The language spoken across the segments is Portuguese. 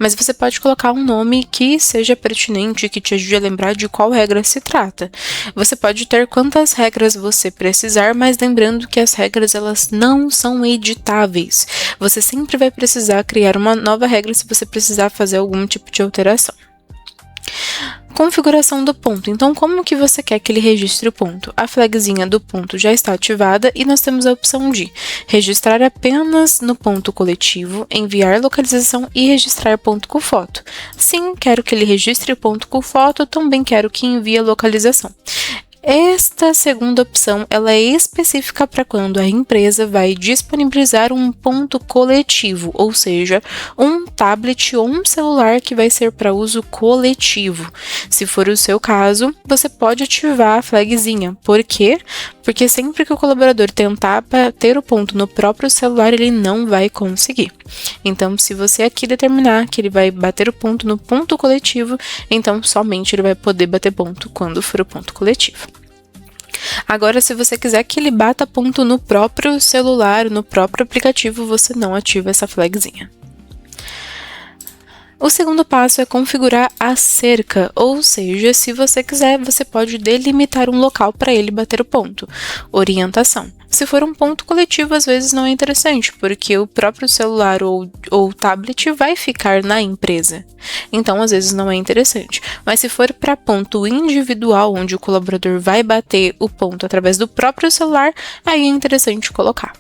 mas você pode colocar um nome que seja pertinente, que te ajude a lembrar de qual regra se trata. Você pode ter quantas regras você precisar, mas lembrando que as regras elas não são editáveis. Você sempre vai precisar criar uma nova regra se você precisar fazer algum tipo de alteração. Configuração do ponto. Então, como que você quer que ele registre o ponto? A flagzinha do ponto já está ativada e nós temos a opção de registrar apenas no ponto coletivo, enviar localização e registrar ponto com foto. Sim, quero que ele registre o ponto com foto, também quero que envie a localização. Esta segunda opção ela é específica para quando a empresa vai disponibilizar um ponto coletivo, ou seja, um tablet ou um celular que vai ser para uso coletivo. Se for o seu caso, você pode ativar a flagzinha. Por quê? Porque sempre que o colaborador tentar ter o ponto no próprio celular, ele não vai conseguir. Então, se você aqui determinar que ele vai bater o ponto no ponto coletivo, então somente ele vai poder bater ponto quando for o ponto coletivo. Agora, se você quiser que ele bata ponto no próprio celular, no próprio aplicativo, você não ativa essa flagzinha. O segundo passo é configurar a cerca, ou seja, se você quiser, você pode delimitar um local para ele bater o ponto. Orientação. Se for um ponto coletivo, às vezes não é interessante, porque o próprio celular ou tablet vai ficar na empresa. Então, às vezes não é interessante. Mas se for para ponto individual, onde o colaborador vai bater o ponto através do próprio celular, aí é interessante colocar.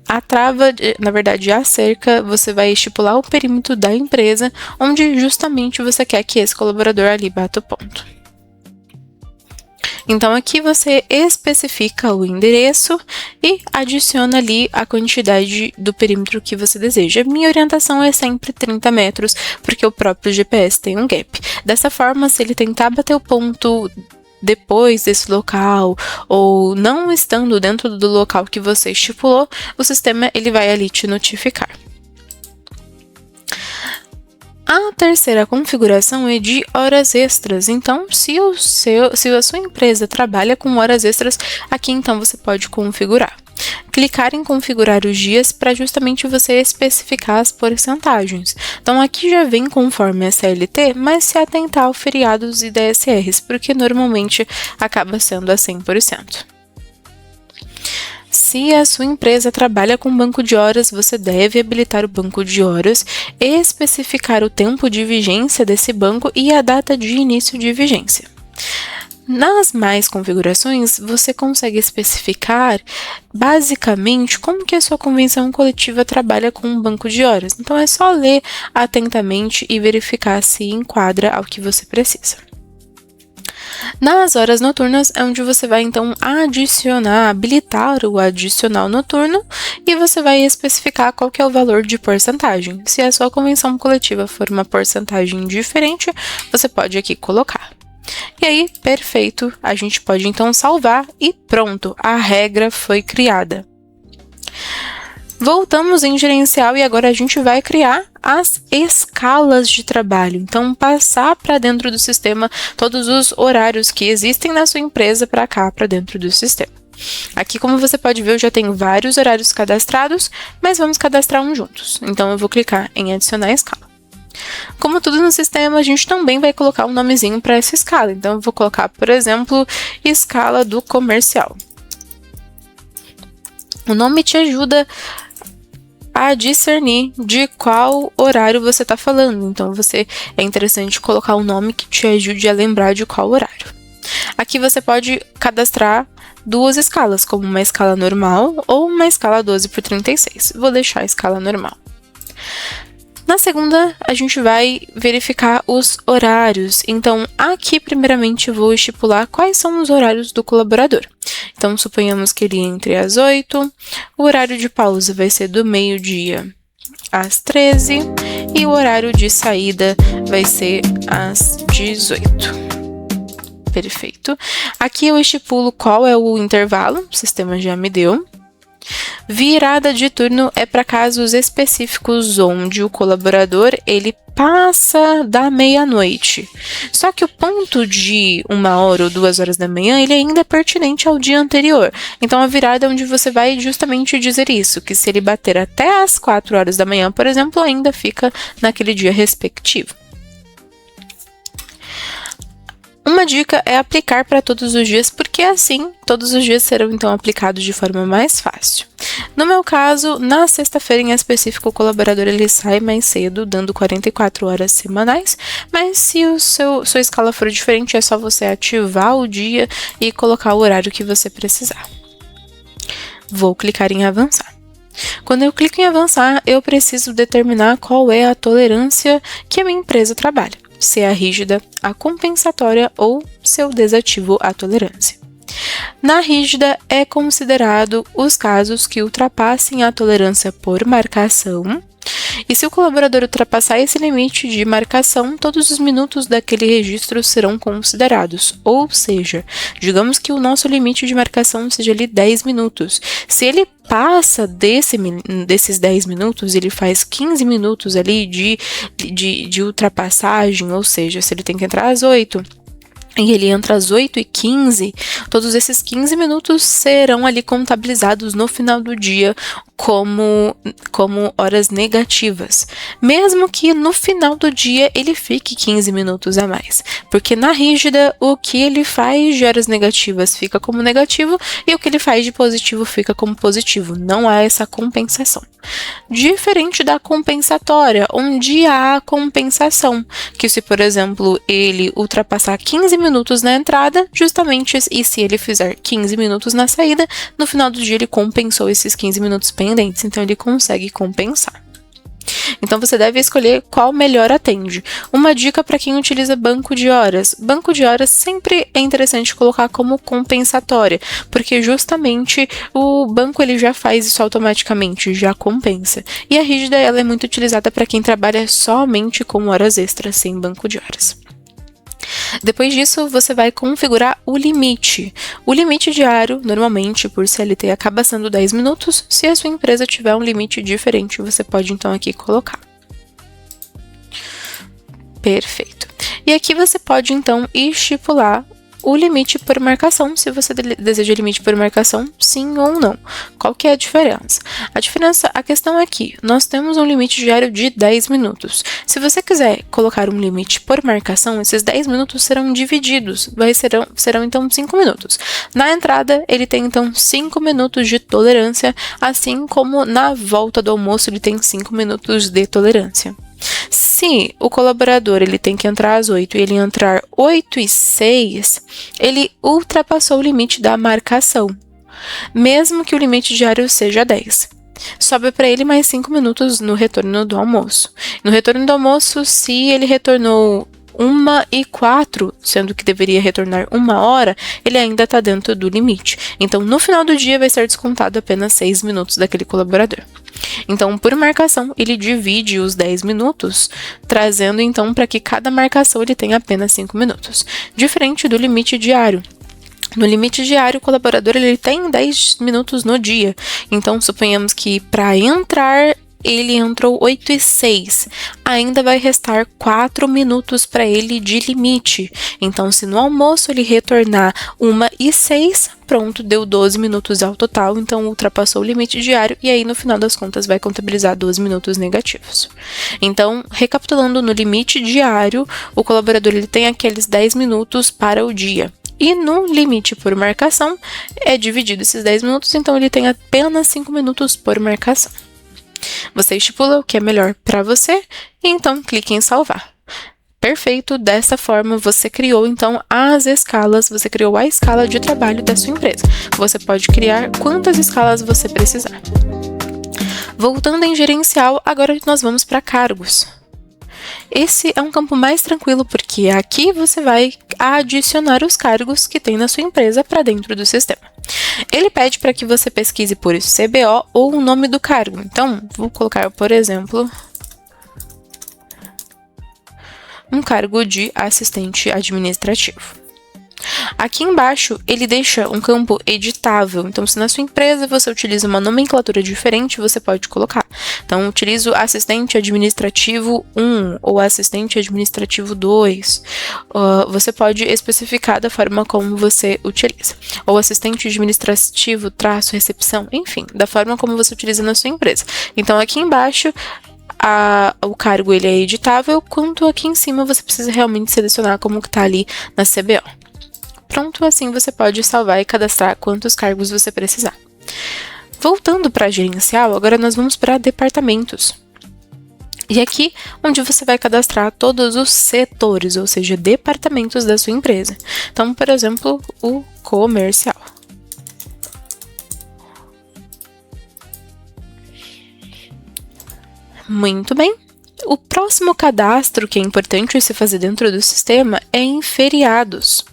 A trava, na verdade a cerca, você vai estipular o perímetro da empresa, onde justamente você quer que esse colaborador ali bata o ponto. Então aqui você especifica o endereço e adiciona ali a quantidade do perímetro que você deseja. Minha orientação é sempre 30 metros, porque o próprio GPS tem um gap. Dessa forma, se ele tentar bater o ponto depois desse local ou não estando dentro do local que você estipulou, o sistema ele vai ali te notificar. A terceira configuração é de horas extras. Então, se a sua empresa trabalha com horas extras, aqui então você pode configurar. Clicar em configurar os dias para justamente você especificar as porcentagens. Então, aqui já vem conforme a CLT, mas se atentar ao feriados e DSRs, porque normalmente acaba sendo a 100%. Se a sua empresa trabalha com banco de horas, você deve habilitar o banco de horas, especificar o tempo de vigência desse banco e a data de início de vigência. Nas mais configurações, você consegue especificar basicamente como que a sua convenção coletiva trabalha com um banco de horas. Então, é só ler atentamente e verificar se enquadra ao que você precisa. Nas horas noturnas é onde você vai então habilitar o adicional noturno e você vai especificar qual que é o valor de porcentagem. Se a sua convenção coletiva for uma porcentagem diferente, você pode aqui colocar. E aí, perfeito, a gente pode então salvar e pronto, a regra foi criada. Voltamos em gerencial e agora a gente vai criar as escalas de trabalho. Então, passar para dentro do sistema todos os horários que existem na sua empresa para cá, para dentro do sistema. Aqui, como você pode ver, eu já tenho vários horários cadastrados, mas vamos cadastrar um juntos. Então, eu vou clicar em adicionar escala. Como tudo no sistema, a gente também vai colocar um nomezinho para essa escala. Então, eu vou colocar, por exemplo, escala do comercial. O nome te ajuda a discernir de qual horário você está falando. Então, é interessante colocar um nome que te ajude a lembrar de qual horário. Aqui você pode cadastrar duas escalas, como uma escala normal ou uma escala 12x36. Vou deixar a escala normal. Na segunda, a gente vai verificar os horários. Então, aqui, primeiramente, eu vou estipular quais são os horários do colaborador. Então, suponhamos que ele entre às 8, o horário de pausa vai ser do meio-dia às 13 e o horário de saída vai ser às 18. Perfeito. Aqui eu estipulo qual é o intervalo, o sistema já me deu. Virada de turno é para casos específicos onde o colaborador ele passa da meia-noite. Só que o ponto de 1h ou 2h da manhã ele ainda é pertinente ao dia anterior. Então a virada é onde você vai justamente dizer isso, que se ele bater até às 4h da manhã, por exemplo, ainda fica naquele dia respectivo. Uma dica é aplicar para todos os dias, porque assim todos os dias serão então aplicados de forma mais fácil. No meu caso, na sexta-feira em específico, o colaborador ele sai mais cedo, dando 44 horas semanais, mas se sua escala for diferente, é só você ativar o dia e colocar o horário que você precisar. Vou clicar em avançar. Quando eu clico em avançar, eu preciso determinar qual é a tolerância que a minha empresa trabalha, se é a rígida, a compensatória ou se eu desativo a tolerância. Na rígida, é considerado os casos que ultrapassem a tolerância por marcação, e se o colaborador ultrapassar esse limite de marcação, todos os minutos daquele registro serão considerados. Ou seja, digamos que o nosso limite de marcação seja ali 10 minutos. Se ele passa desses 10 minutos, ele faz 15 minutos ali de ultrapassagem, ou seja, se ele tem que entrar às 8, e ele entra às 8h15, todos esses 15 minutos serão ali contabilizados no final do dia como horas negativas, mesmo que no final do dia ele fique 15 minutos a mais, porque na rígida o que ele faz de horas negativas fica como negativo e o que ele faz de positivo fica como positivo, não há essa compensação. Diferente da compensatória, onde há compensação, que se, por exemplo, ele ultrapassar 15 minutos na entrada, justamente, e se ele fizer 15 minutos na saída, no final do dia ele compensou esses 15 minutos pendentes, então ele consegue compensar. Então você deve escolher qual melhor atende. Uma dica para quem utiliza banco de horas. Banco de horas sempre é interessante colocar como compensatória, porque justamente o banco ele já faz isso automaticamente, já compensa. E a rígida ela é muito utilizada para quem trabalha somente com horas extras, sem banco de horas. Depois disso, você vai configurar o limite. O limite diário, normalmente, por CLT, acaba sendo 10 minutos. Se a sua empresa tiver um limite diferente, você pode, então, aqui colocar. Perfeito. E aqui você pode, então, estipular o limite por marcação, se você deseja limite por marcação, sim ou não. Qual que é a diferença? A questão é que nós temos um limite diário de 10 minutos. Se você quiser colocar um limite por marcação, esses 10 minutos serão divididos, serão então 5 minutos. Na entrada, ele tem então 5 minutos de tolerância, assim como na volta do almoço ele tem 5 minutos de tolerância. Se o colaborador ele tem que entrar às 8 e ele entrar 8h06, ele ultrapassou o limite da marcação, mesmo que o limite diário seja 10. Sobe para ele mais 5 minutos no retorno do almoço. No retorno do almoço, se ele retornou 1h04, sendo que deveria retornar 1h, ele ainda está dentro do limite. Então, no final do dia, vai ser descontado apenas 6 minutos daquele colaborador. Então, por marcação, ele divide os 10 minutos, trazendo então para que cada marcação ele tenha apenas 5 minutos. Diferente do limite diário. No limite diário, o colaborador ele tem 10 minutos no dia. Então, suponhamos que para entrar ele entrou 8h06, ainda vai restar 4 minutos para ele de limite. Então, se no almoço ele retornar 1h06, pronto, deu 12 minutos ao total, então ultrapassou o limite diário e aí no final das contas vai contabilizar 12 minutos negativos. Então, recapitulando, no limite diário, o colaborador ele tem aqueles 10 minutos para o dia. E no limite por marcação, é dividido esses 10 minutos, então ele tem apenas 5 minutos por marcação. Você estipula o que é melhor para você e então clique em salvar. Perfeito, dessa forma você criou então as escalas, você criou a escala de trabalho da sua empresa. Você pode criar quantas escalas você precisar. Voltando em gerencial, agora nós vamos para cargos. Esse é um campo mais tranquilo porque aqui você vai adicionar os cargos que tem na sua empresa para dentro do sistema. Ele pede para que você pesquise por CBO ou o nome do cargo. Então, vou colocar, por exemplo, um cargo de assistente administrativo. Aqui embaixo, ele deixa um campo editável. Então, se na sua empresa você utiliza uma nomenclatura diferente, você pode colocar. Então, utilizo assistente administrativo 1 ou assistente administrativo 2. Você pode especificar da forma como você utiliza. Ou assistente administrativo traço recepção, enfim, da forma como você utiliza na sua empresa. Então, aqui embaixo, o cargo ele é editável, quanto aqui em cima você precisa realmente selecionar como que está ali na CBO. Pronto, assim você pode salvar e cadastrar quantos cargos você precisar. Voltando para gerencial, agora nós vamos para departamentos. E aqui, onde você vai cadastrar todos os setores, ou seja, departamentos da sua empresa. Então, por exemplo, o comercial. Muito bem. O próximo cadastro que é importante se fazer dentro do sistema é em feriados.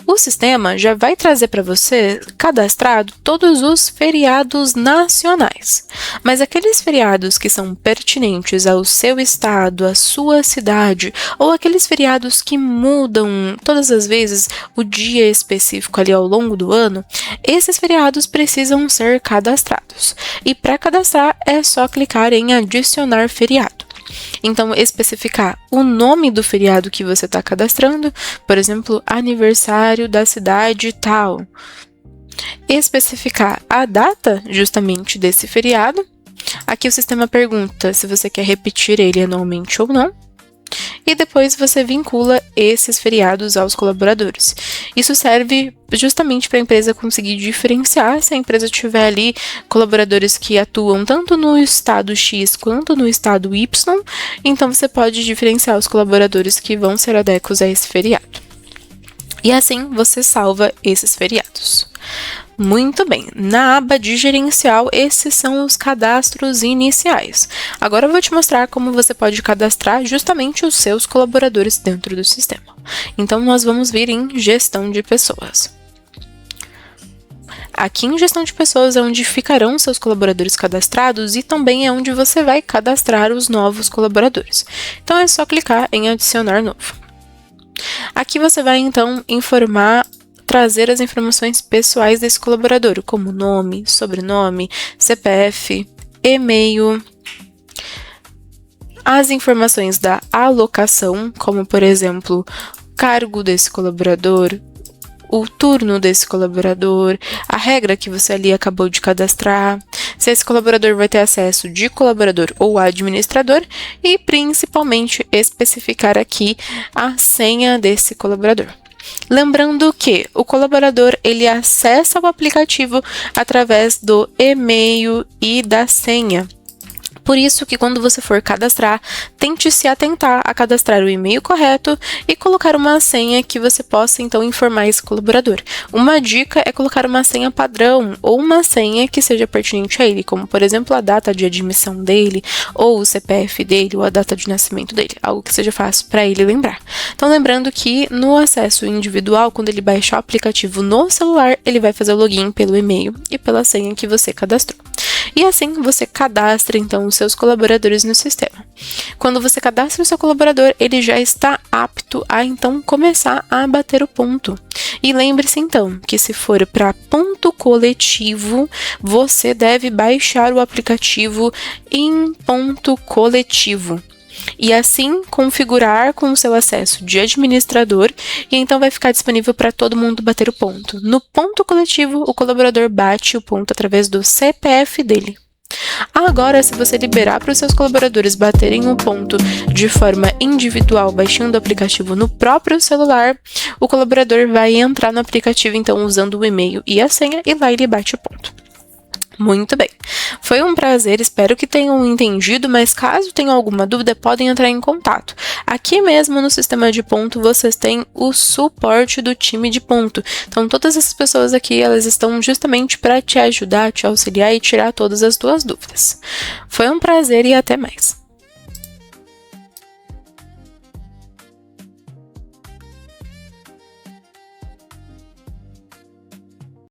O sistema já vai trazer para você cadastrado todos os feriados nacionais, mas aqueles feriados que são pertinentes ao seu estado, à sua cidade, ou aqueles feriados que mudam todas as vezes o dia específico ali ao longo do ano, esses feriados precisam ser cadastrados. E para cadastrar é só clicar em adicionar feriado. Então, especificar o nome do feriado que você está cadastrando, por exemplo, aniversário da cidade tal. Especificar a data justamente desse feriado. Aqui o sistema pergunta se você quer repetir ele anualmente ou não. E depois você vincula esses feriados aos colaboradores. Isso serve justamente para a empresa conseguir diferenciar se a empresa tiver ali colaboradores que atuam tanto no estado X quanto no estado Y, então você pode diferenciar os colaboradores que vão ser adequados a esse feriado. E assim você salva esses feriados. Muito bem, na aba de gerencial, esses são os cadastros iniciais. Agora eu vou te mostrar como você pode cadastrar justamente os seus colaboradores dentro do sistema. Então, nós vamos vir em gestão de pessoas. Aqui em gestão de pessoas é onde ficarão seus colaboradores cadastrados e também é onde você vai cadastrar os novos colaboradores. Então, é só clicar em adicionar novo. Aqui você vai, então, trazer as informações pessoais desse colaborador, como nome, sobrenome, CPF, e-mail, as informações da alocação, como, por exemplo, cargo desse colaborador, o turno desse colaborador, a regra que você ali acabou de cadastrar, se esse colaborador vai ter acesso de colaborador ou administrador e, principalmente, especificar aqui a senha desse colaborador. Lembrando que o colaborador ele acessa o aplicativo através do e-mail e da senha. Por isso que quando você for cadastrar, tente se atentar a cadastrar o e-mail correto e colocar uma senha que você possa então informar esse colaborador. Uma dica é colocar uma senha padrão ou uma senha que seja pertinente a ele, como por exemplo a data de admissão dele, ou o CPF dele, ou a data de nascimento dele, algo que seja fácil para ele lembrar. Então lembrando que no acesso individual, quando ele baixar o aplicativo no celular, ele vai fazer o login pelo e-mail e pela senha que você cadastrou. E assim você cadastra então os seus colaboradores no sistema. Quando você cadastra o seu colaborador, ele já está apto a então começar a bater o ponto. E lembre-se então que se for para ponto coletivo, você deve baixar o aplicativo em ponto coletivo. E assim configurar com o seu acesso de administrador e então vai ficar disponível para todo mundo bater o ponto. No ponto coletivo, o colaborador bate o ponto através do CPF dele. Agora, se você liberar para os seus colaboradores baterem o ponto de forma individual, baixando o aplicativo no próprio celular, o colaborador vai entrar no aplicativo então usando o e-mail e a senha e lá ele bate o ponto. Muito bem, foi um prazer, espero que tenham entendido, mas caso tenham alguma dúvida, podem entrar em contato. Aqui mesmo no sistema de ponto, vocês têm o suporte do time de ponto. Então, todas essas pessoas aqui, elas estão justamente para te ajudar, te auxiliar e tirar todas as tuas dúvidas. Foi um prazer e até mais.